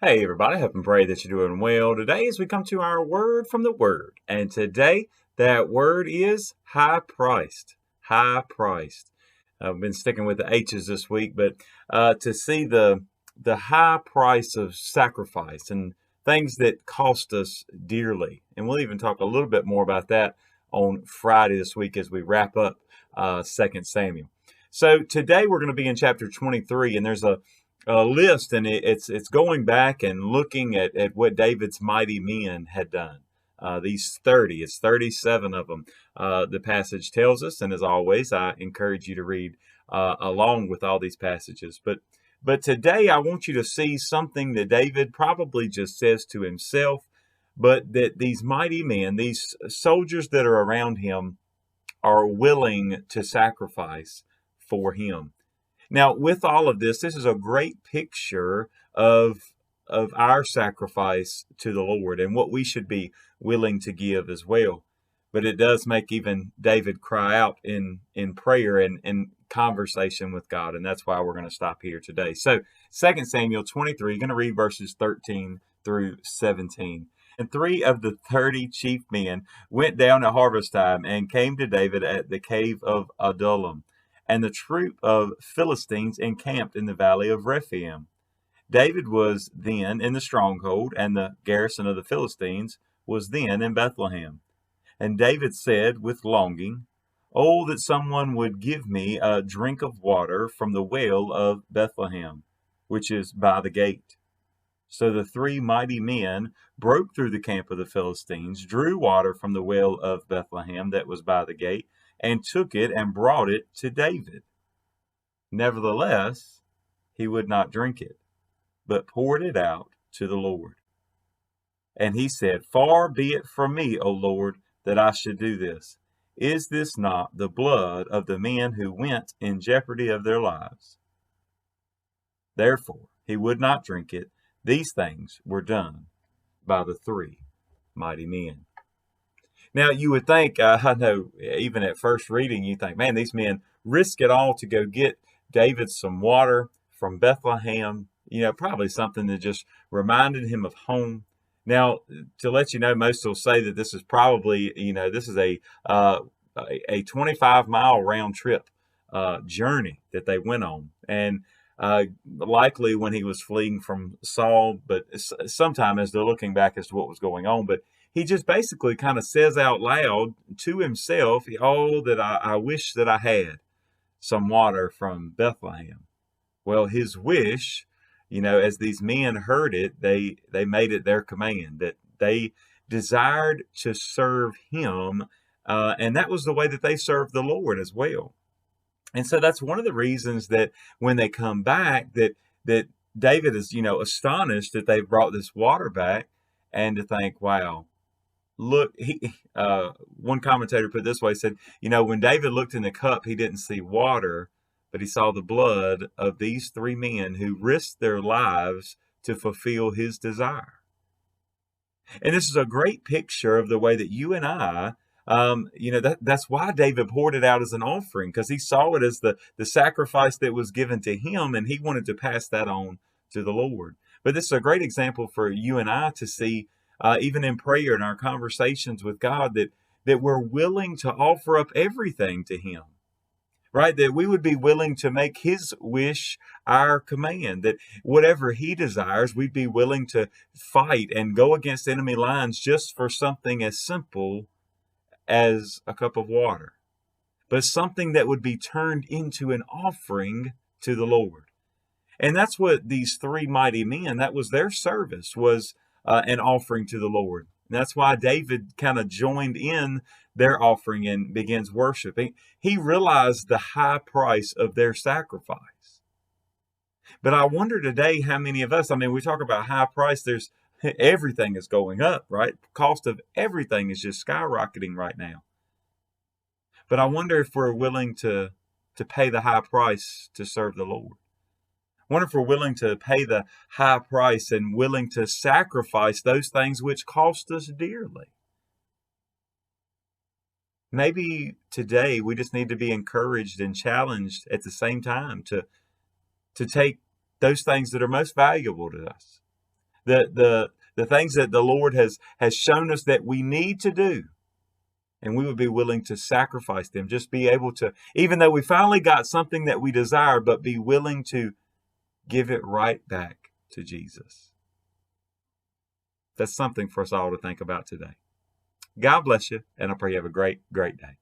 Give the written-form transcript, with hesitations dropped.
Hey everybody, hope and pray that you're doing well. Today as we come to our word from the word. And today that word is high priced. High priced. I've been sticking with the H's this week, but to see the high price of sacrifice and things that cost us dearly. And we'll even talk a little bit more about that on Friday this week as we wrap up 2 Samuel. So today we're going to be in chapter 23, and there's a list, and it's going back and looking at what David's mighty men had done. These 30, it's 37 of them. The passage tells us, and as always, I encourage you to read along with all these passages. But today I want you to see something that David probably just says to himself, but that these mighty men, these soldiers that are around him, are willing to sacrifice for him. Now, with all of this, this is a great picture of our sacrifice to the Lord and what we should be willing to give as well. But it does make even David cry out in prayer and conversation with God, and that's why we're going to stop here today. So, 2 Samuel 23, going to read verses 13 through 17. And 3 of the 30 chief men went down at harvest time and came to David at the cave of Adullam, and the troop of Philistines encamped in the valley of Rephaim. David was then in the stronghold, and the garrison of the Philistines was then in Bethlehem. And David said with longing, "Oh, that someone would give me a drink of water from the well of Bethlehem, which is by the gate." So the 3 mighty men broke through the camp of the Philistines, drew water from the well of Bethlehem that was by the gate, and took it and brought it to David. Nevertheless, he would not drink it, but poured it out to the Lord. And he said, "Far be it from me, O Lord, that I should do this. Is this not the blood of the men who went in jeopardy of their lives?" Therefore he would not drink it. These things were done by the 3 mighty men. Now, you would think, I know, even at first reading, you think, man, these men risk it all to go get David some water from Bethlehem, probably something that just reminded him of home. Now, to let you know, most will say that this is probably, this is a 25-mile round trip journey that they went on. And likely when he was fleeing from Saul, but sometime as they're looking back as to what was going on. But he just basically kind of says out loud to himself, "Oh, that I wish that I had some water from Bethlehem." Well, his wish, as these men heard it, they made it their command, that they desired to serve him, and that was the way that they served the Lord as well. And so that's one of the reasons that when they come back, that David is, astonished that they've brought this water back, and to think, wow, look, one commentator put it this way, said, when David looked in the cup, he didn't see water, but he saw the blood of these 3 men who risked their lives to fulfill his desire. And this is a great picture of the way that you and I, that's why David poured it out as an offering, because he saw it as the sacrifice that was given to him, and he wanted to pass that on to the Lord. But this is a great example for you and I to see, even in prayer and our conversations with God, that we're willing to offer up everything to him. Right? That we would be willing to make his wish our command, that whatever he desires, we'd be willing to fight and go against enemy lines just for something as simple as a cup of water, but something that would be turned into an offering to the Lord. And that's what these 3 mighty men, that was their service, was an offering to the Lord. And that's why David kind of joined in their offering and begins worshiping. He realized the high price of their sacrifice. But I wonder today how many of us, we talk about high price, there's everything is going up, right? Cost of everything is just skyrocketing right now. But I wonder if we're willing to pay the high price to serve the Lord. I wonder if we're willing to pay the high price and willing to sacrifice those things which cost us dearly. Maybe today we just need to be encouraged and challenged at the same time to take those things that are most valuable to us, the things that the Lord has shown us that we need to do, and we would be willing to sacrifice them, just be able to, even though we finally got something that we desire, but be willing to give it right back to Jesus. That's something for us all to think about today. God bless you, and I pray you have a great, great day.